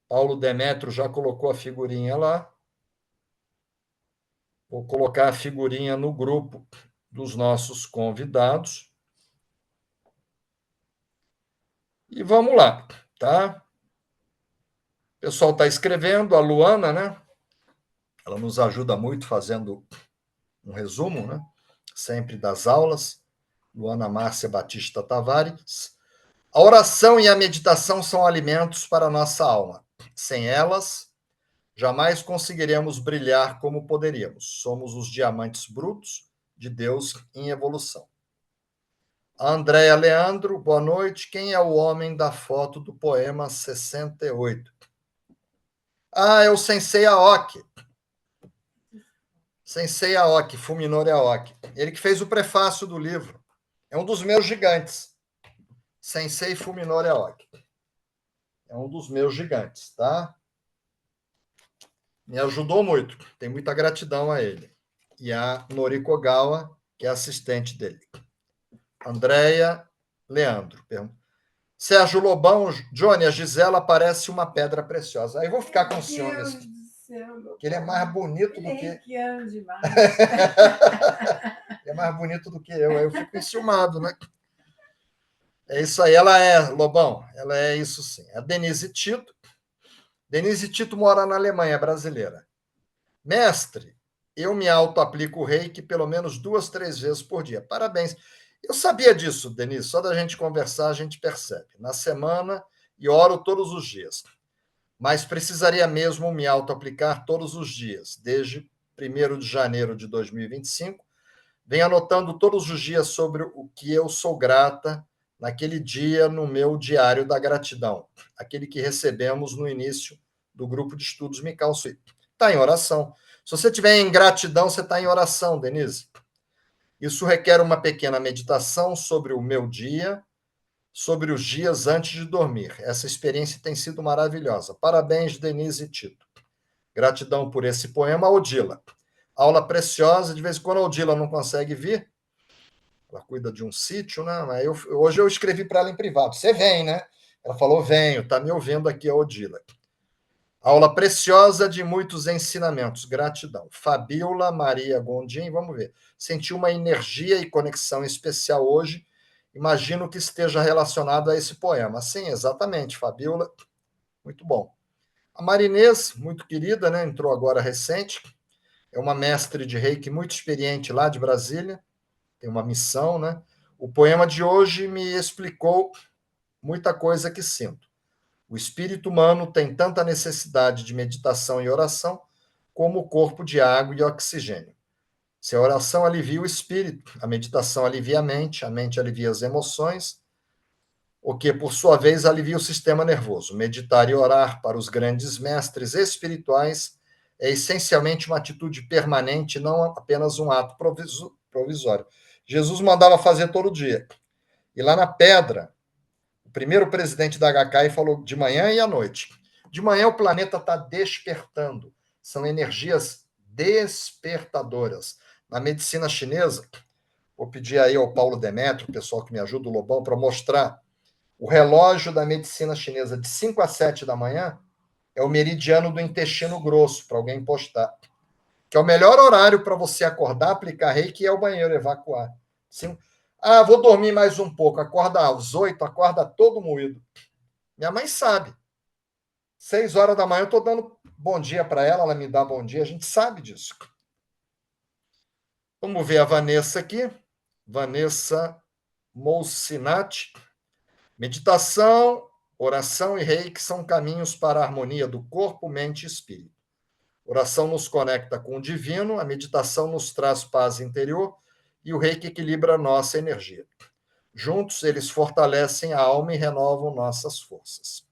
Paulo Demétrio já colocou a figurinha lá. Vou colocar a figurinha no grupo dos nossos convidados. E vamos lá, tá? O pessoal está escrevendo, a Luana, né? Ela nos ajuda muito fazendo um resumo, né? Sempre das aulas. Luana Márcia Batista Tavares. A oração e a meditação são alimentos para a nossa alma. Sem elas, jamais conseguiremos brilhar como poderíamos. Somos os diamantes brutos de Deus em evolução. A Andréia Leandro, boa noite. Quem é o homem da foto do poema 68? É o Sensei Aoki. Sensei Aoki, Fuminori Aoki. Ele que fez o prefácio do livro. É um dos meus gigantes. Sensei Fuminori Aoki. É um dos meus gigantes, tá? Me ajudou muito. Tenho muita gratidão a ele. E a Noriko Ogawa, que é assistente dele. Andréia Leandro. Sérgio Lobão, Johnny, a Gisela parece uma pedra preciosa. Aí eu vou ficar com ciúmes. Que ele é mais bonito do que. Ele é mais bonito do que eu. Aí eu fico enciumado, né? É isso aí, ela é, Lobão. Ela é isso sim. A Denise Tito. Denise Tito mora na Alemanha, é brasileira. Mestre, eu me auto-aplico o reiki pelo menos 2, 3 vezes por dia. Parabéns. Eu sabia disso, Denise. Só da gente conversar, a gente percebe. Na semana, e oro todos os dias. Mas precisaria mesmo me auto-aplicar todos os dias, desde 1º de janeiro de 2025. Venho anotando todos os dias sobre o que eu sou grata naquele dia no meu diário da gratidão, aquele que recebemos no início do grupo de estudos Mikao Sui. Está em oração. Se você estiver em gratidão, você está em oração, Denise. Isso requer uma pequena meditação sobre o meu dia, sobre os dias antes de dormir. Essa experiência tem sido maravilhosa. Parabéns, Denise e Tito. Gratidão por esse poema, Odila. Aula preciosa, de vez em quando a Odila não consegue vir, ela cuida de um sítio, né? Hoje eu escrevi para ela em privado. Você vem, né? Ela falou, venho, está me ouvindo aqui a Odila. Aula preciosa de muitos ensinamentos. Gratidão. Fabiola Maria Gondim, vamos ver. Senti uma energia e conexão especial hoje. Imagino que esteja relacionado a esse poema. Sim, exatamente, Fabiola. Muito bom. A Marinês, muito querida, né? Entrou agora recente. É uma mestre de reiki muito experiente lá de Brasília. Tem uma missão, né? O poema de hoje me explicou muita coisa que sinto. O espírito humano tem tanta necessidade de meditação e oração como o corpo de água e oxigênio. Se a oração alivia o espírito, a meditação alivia a mente alivia as emoções, o que, por sua vez, alivia o sistema nervoso. Meditar e orar para os grandes mestres espirituais é essencialmente uma atitude permanente, não apenas um ato provisório. Jesus mandava fazer todo dia. E lá na Pedra, o primeiro presidente da HK falou de manhã e à noite. De manhã o planeta está despertando. São energias despertadoras. Na medicina chinesa, vou pedir aí ao Paulo Demetrio, o pessoal que me ajuda, o Lobão, para mostrar o relógio da medicina chinesa de 5 a 7 da manhã é o meridiano do intestino grosso, para alguém postar. Que é o melhor horário para você acordar, aplicar reiki e ir ao banheiro, evacuar. Vou dormir mais um pouco. Acorda às 8, acorda todo moído. Minha mãe sabe. 6 horas da manhã eu estou dando bom dia para ela, ela me dá bom dia, a gente sabe disso. Vamos ver a Vanessa aqui. Vanessa Molcinati. Meditação, oração e reiki são caminhos para a harmonia do corpo, mente e espírito. Oração nos conecta com o divino, a meditação nos traz paz interior e o reiki equilibra a nossa energia. Juntos, eles fortalecem a alma e renovam nossas forças.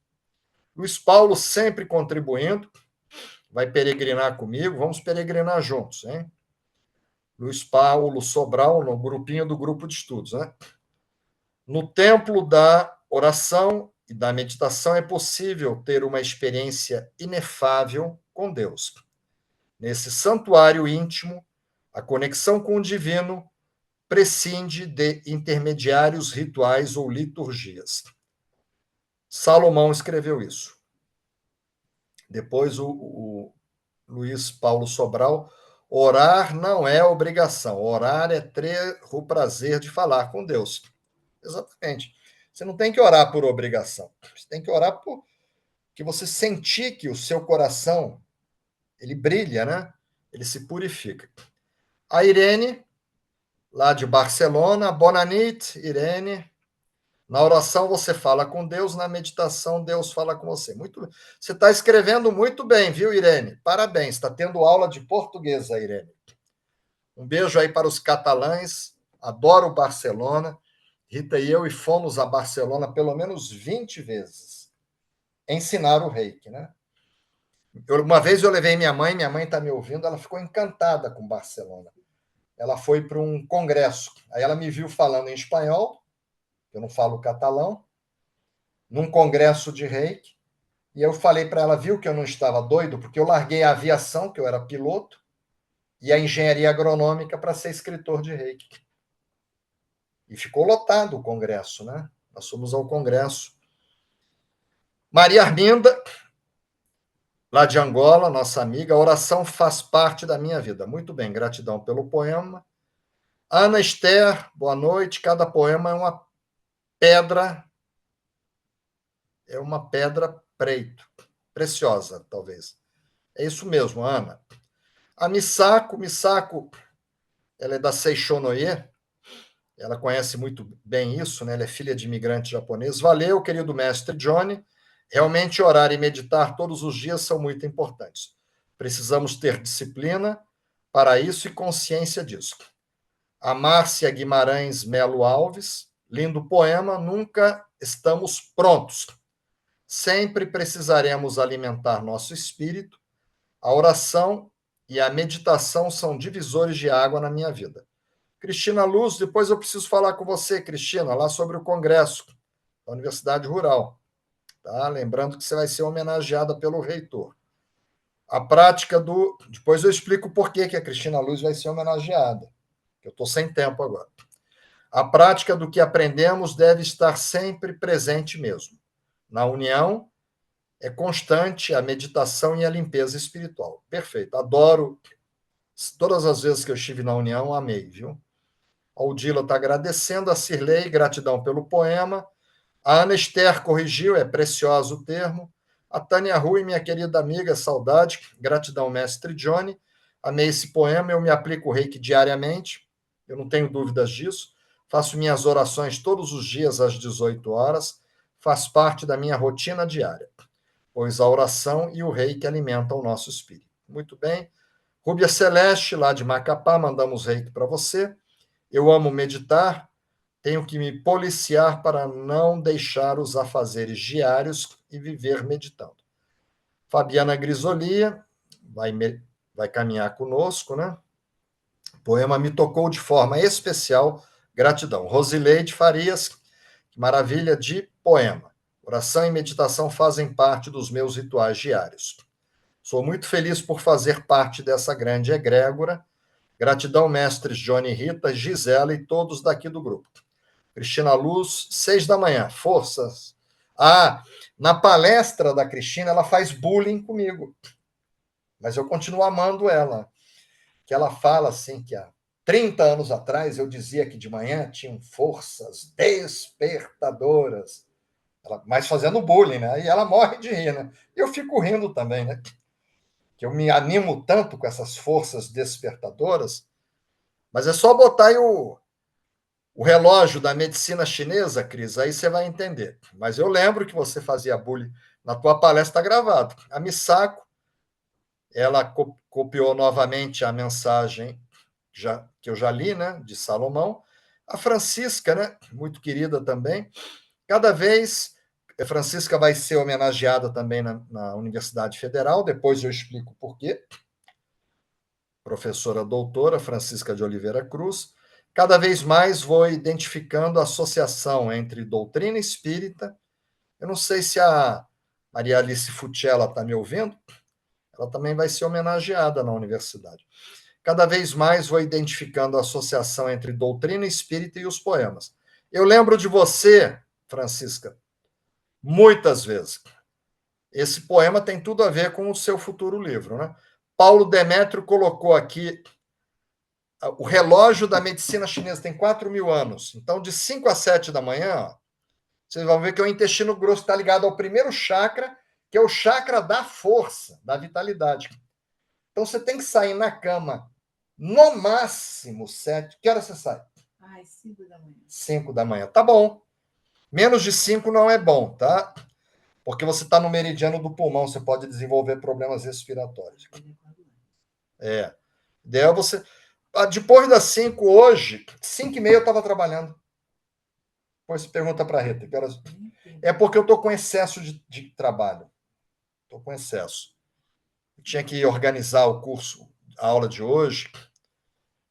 Luiz Paulo sempre contribuindo, vai peregrinar comigo, vamos peregrinar juntos, hein? Luiz Paulo Sobral, no grupinho do grupo de estudos, né? No templo da oração e da meditação é possível ter uma experiência inefável com Deus. Nesse santuário íntimo, a conexão com o divino prescinde de intermediários rituais ou liturgias. Salomão escreveu isso. Depois o Luiz Paulo Sobral, orar não é obrigação, orar é ter o prazer de falar com Deus. Exatamente. Você não tem que orar por obrigação, você tem que orar por que você sentir que o seu coração ele brilha, né? Ele se purifica. A Irene, lá de Barcelona, Bonanit, Irene. Na oração você fala com Deus, na meditação Deus fala com você. Muito, você está escrevendo muito bem, viu, Irene? Parabéns, está tendo aula de português, a Irene. Um beijo aí para os catalães, adoro Barcelona. Rita e eu fomos a Barcelona pelo menos 20 vezes. Ensinar o reiki, né? Uma vez eu levei minha mãe está me ouvindo, ela ficou encantada com Barcelona. Ela foi para um congresso. Aí ela me viu falando em espanhol, eu não falo catalão, num congresso de reiki. E eu falei para ela, viu que eu não estava doido, porque eu larguei a aviação, que eu era piloto, e a engenharia agronômica para ser escritor de reiki. E ficou lotado o congresso, né? Nós fomos ao congresso. Maria Arminda, lá de Angola, nossa amiga, a oração faz parte da minha vida. Muito bem, gratidão pelo poema. Ana Esther, boa noite. Cada poema pedra, é uma pedra preciosa, talvez. É isso mesmo, Ana. A Misako, ela é da Seishonoye, ela conhece muito bem isso, né? Ela é filha de imigrante japonês. Valeu, querido mestre Johnny. Realmente orar e meditar todos os dias são muito importantes. Precisamos ter disciplina para isso e consciência disso. A Márcia Guimarães Melo Alves, lindo poema, nunca estamos prontos. Sempre precisaremos alimentar nosso espírito. A oração e a meditação são divisores de água na minha vida. Cristina Luz, depois eu preciso falar com você, Cristina, lá sobre o congresso da Universidade Rural. Tá? Lembrando que você vai ser homenageada pelo reitor. A prática do. Depois eu explico por que a Cristina Luz vai ser homenageada, que eu estou sem tempo agora. A prática do que aprendemos deve estar sempre presente mesmo. Na união, é constante a meditação e a limpeza espiritual. Perfeito. Adoro. Todas as vezes que eu estive na união, amei, viu? A Odila está agradecendo. A Cirlei, gratidão pelo poema. A Ana Esther corrigiu, é precioso o termo. A Tânia Rui, minha querida amiga, saudade. Gratidão, mestre Johnny. Amei esse poema, eu me aplico o reiki diariamente, eu não tenho dúvidas disso. Faço minhas orações todos os dias às 18 horas. Faz parte da minha rotina diária, pois a oração e o reiki alimentam o nosso espírito. Muito bem. Rúbia Celeste, lá de Macapá, mandamos reiki para você. Eu amo meditar, tenho que me policiar para não deixar os afazeres diários e viver meditando. Fabiana Grisolia vai caminhar conosco, né? O poema me tocou de forma especial. Gratidão. Rosileide Farias, que maravilha de poema. Oração e meditação fazem parte dos meus rituais diários. Sou muito feliz por fazer parte dessa grande egrégora. Gratidão, mestres Johnny e Rita, Gisela e todos daqui do grupo. Cristina Luz, 6 da manhã. Forças. Ah, na palestra da Cristina, ela faz bullying comigo. Mas eu continuo amando ela. Que ela fala assim que há 30 anos atrás eu dizia que de manhã tinham forças despertadoras. Mas fazendo bullying, né? E ela morre de rir, né? Eu fico rindo também, né? Que eu me animo tanto com essas forças despertadoras, mas é só botar aí o relógio da medicina chinesa, Cris, aí você vai entender. Mas eu lembro que você fazia bullying na tua palestra, está gravado. A Misako, ela copiou novamente a mensagem que eu já li, né, de Salomão. A Francisca, né, muito querida também. Cada vez, a Francisca vai ser homenageada também na Universidade Federal, depois eu explico por quê. Professora doutora Francisca de Oliveira Cruz. Cada vez mais vou identificando a associação entre doutrina espírita. Eu não sei se a Maria Alice Futela está me ouvindo, ela também vai ser homenageada na universidade. Cada vez mais vou identificando a associação entre doutrina espírita e os poemas. Eu lembro de você, Francisca, muitas vezes. Esse poema tem tudo a ver com o seu futuro livro, né? Paulo Demétrio colocou aqui o relógio da medicina chinesa tem 4.000 anos. Então, de 5 a 7 da manhã, ó, vocês vão ver que o intestino grosso está ligado ao primeiro chakra, que é o chakra da força, da vitalidade. Então, você tem que sair na cama no máximo 7. Que hora você sai? Ai, 5 da manhã. 5 da manhã. Tá bom. Menos de 5 não é bom, tá? Porque você está no meridiano do pulmão, você pode desenvolver problemas respiratórios. É. Ideal você. Depois das 5 hoje, 5h30 eu estava trabalhando. Depois você pergunta para a Rita. Que horas... É porque eu estou com excesso de trabalho. Estou com excesso. Eu tinha que organizar o curso, a aula de hoje.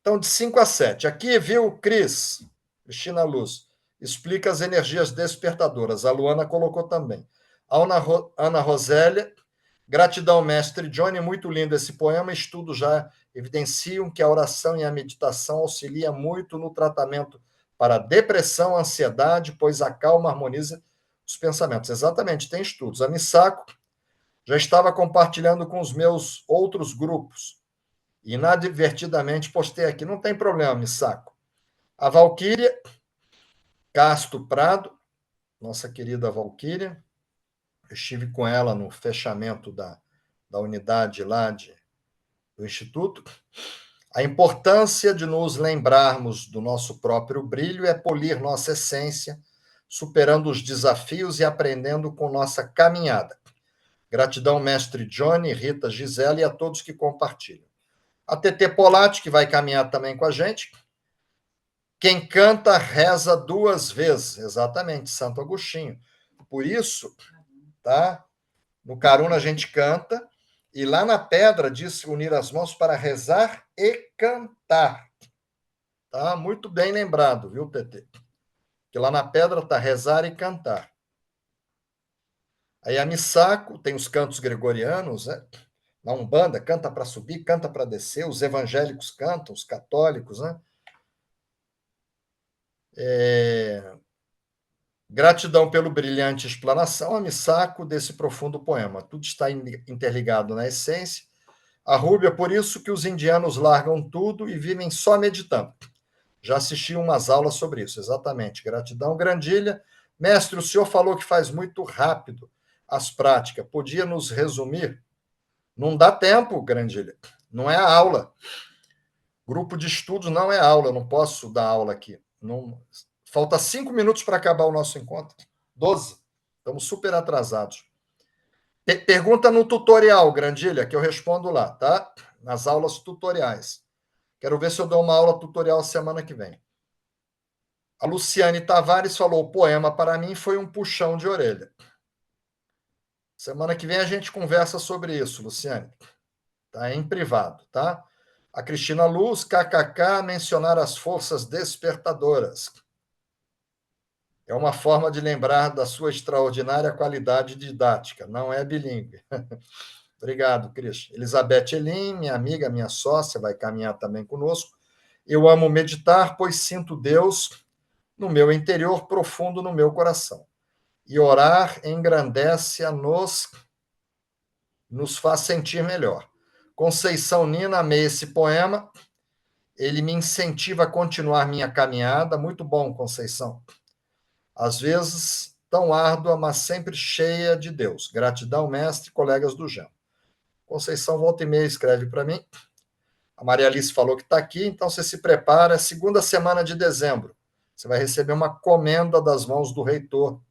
Então, de 5 a 7. Aqui, viu, Cristina Luz, explica as energias despertadoras. A Luana colocou também. A Ana Rosélia, gratidão, mestre Johnny, muito lindo esse poema. Estudos já evidenciam que a oração e a meditação auxiliam muito no tratamento para depressão, ansiedade, pois acalma, harmoniza os pensamentos. Exatamente, tem estudos. A Misako já estava compartilhando com os meus outros grupos. Inadvertidamente postei aqui. Não tem problema, Misako. A Valquíria, Casto Prado, nossa querida Valquíria, eu estive com ela no fechamento da unidade lá do Instituto. A importância de nos lembrarmos do nosso próprio brilho é polir nossa essência, superando os desafios e aprendendo com nossa caminhada. Gratidão, mestre Johnny, Rita, Gisele e a todos que compartilham. A TT Polatti, que vai caminhar também com a gente. Quem canta, reza 2 vezes. Exatamente, Santo Agostinho. Por isso, tá? No Caruna a gente canta, e lá na pedra diz unir as mãos para rezar e cantar. Tá? Muito bem lembrado, viu, TT? Que lá na pedra está rezar e cantar. Aí a Missaco tem os cantos gregorianos, né? Na Umbanda, canta para subir, canta para descer, os evangélicos cantam, os católicos, né? Gratidão pelo brilhante explanação, a Missaco, desse profundo poema. Tudo está interligado na essência. A Rúbia, por isso que os indianos largam tudo e vivem só meditando. Já assisti umas aulas sobre isso, exatamente. Gratidão, Grandilha. Mestre, o senhor falou que faz muito rápido as práticas. Podia nos resumir? Não dá tempo, Grandilha. Não é a aula. Grupo de estudos não é aula. Eu não posso dar aula aqui. Não... Falta 5 minutos para acabar o nosso encontro. 12. Estamos super atrasados. Pergunta no tutorial, Grandilha, que eu respondo lá, tá? Nas aulas tutoriais. Quero ver se eu dou uma aula tutorial semana que vem. A Luciane Tavares falou: o poema para mim foi um puxão de orelha. Semana que vem a gente conversa sobre isso, Luciane. Tá em privado, tá? A Cristina Luz, kkk, mencionar as forças despertadoras. É uma forma de lembrar da sua extraordinária qualidade didática. Não é bilíngue. Obrigado, Cris. Elizabeth Elim, minha amiga, minha sócia, vai caminhar também conosco. Eu amo meditar, pois sinto Deus no meu interior, profundo no meu coração. E orar engrandece-nos, nos faz sentir melhor. Conceição Nina, amei esse poema. Ele me incentiva a continuar minha caminhada. Muito bom, Conceição. Às vezes tão árdua, mas sempre cheia de Deus. Gratidão, mestre, colegas do GEM. Conceição volta e meia escreve para mim. A Maria Alice falou que está aqui, então você se prepara. Segunda semana de dezembro, você vai receber uma comenda das mãos do reitor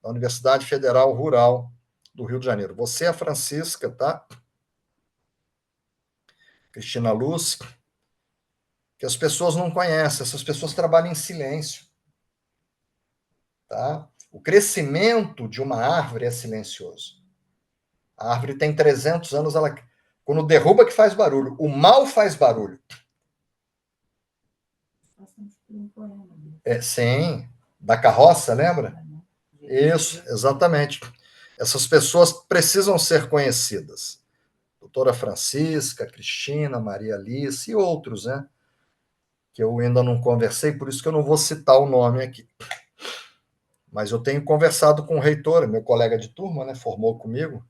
da Universidade Federal Rural do Rio de Janeiro. Você, a Francisca, tá? Cristina Luz, que as pessoas não conhecem, essas pessoas trabalham em silêncio, tá? O crescimento de uma árvore é silencioso. A árvore tem 300 anos, ela, quando derruba que faz barulho. O mal faz barulho. Sim, da carroça, lembra? Isso, exatamente. Essas pessoas precisam ser conhecidas. Doutora Francisca, Cristina, Maria Alice e outros, né? Que eu ainda não conversei, por isso que eu não vou citar o nome aqui. Mas eu tenho conversado com o reitor, meu colega de turma, né? Formou comigo.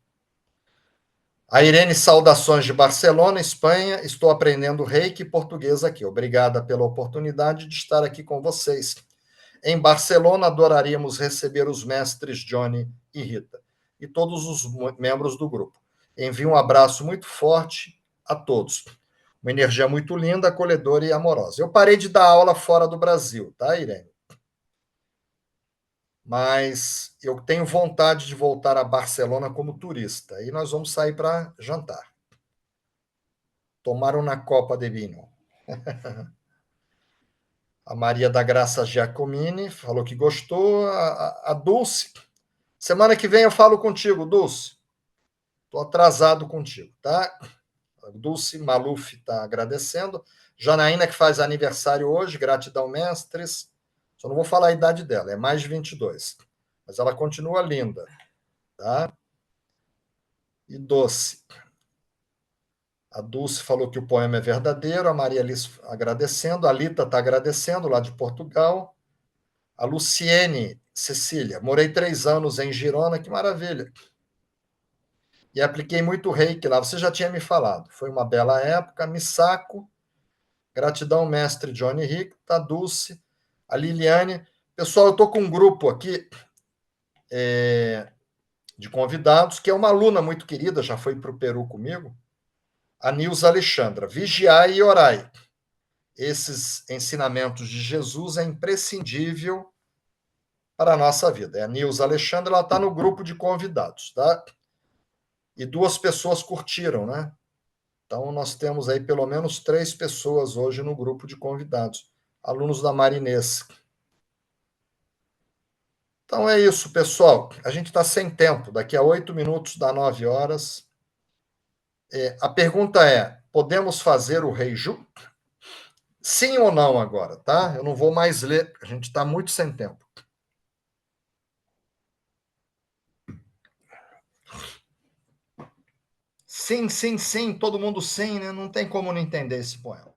A Irene, saudações de Barcelona, Espanha. Estou aprendendo reiki e português aqui. Obrigada pela oportunidade de estar aqui com vocês. Em Barcelona, adoraríamos receber os mestres Johnny e Rita e todos os membros do grupo. Envio um abraço muito forte a todos. Uma energia muito linda, acolhedora e amorosa. Eu parei de dar aula fora do Brasil, tá, Irene? Mas eu tenho vontade de voltar a Barcelona como turista. E nós vamos sair para jantar. Tomar uma copa de vinho. A Maria da Graça Giacomini falou que gostou. A Dulce. Semana que vem eu falo contigo, Dulce. Estou atrasado contigo, tá? Dulce Maluf está agradecendo. Janaína, que faz aniversário hoje, gratidão, mestres. Só não vou falar a idade dela, é mais de 22. Mas ela continua linda, tá? E doce. A Dulce falou que o poema é verdadeiro, a Maria Alice agradecendo, a Lita está agradecendo, lá de Portugal. A Luciene Cecília, morei 3 anos em Girona, que maravilha. E apliquei muito reiki lá, você já tinha me falado. Foi uma bela época, Misako, gratidão, mestre Johnny Rick, tá Dulce, a Liliane. Pessoal, eu estou com um grupo aqui de convidados, que é uma aluna muito querida, já foi para o Peru comigo, a Nilza Alexandra. Vigiai e orai. Esses ensinamentos de Jesus é imprescindível para a nossa vida. É a Nilza Alexandra, ela está no grupo de convidados, tá? E 2 pessoas curtiram, né? Então, nós temos aí pelo menos 3 pessoas hoje no grupo de convidados, alunos da Marinês. Então é isso, pessoal. A gente está sem tempo. Daqui a 8 minutos dá 9 horas. A pergunta é: podemos fazer o Reiju? Sim ou não agora, tá? Eu não vou mais ler, a gente está muito sem tempo. Sim, sim, sim, todo mundo sim, né? Não tem como não entender esse poema.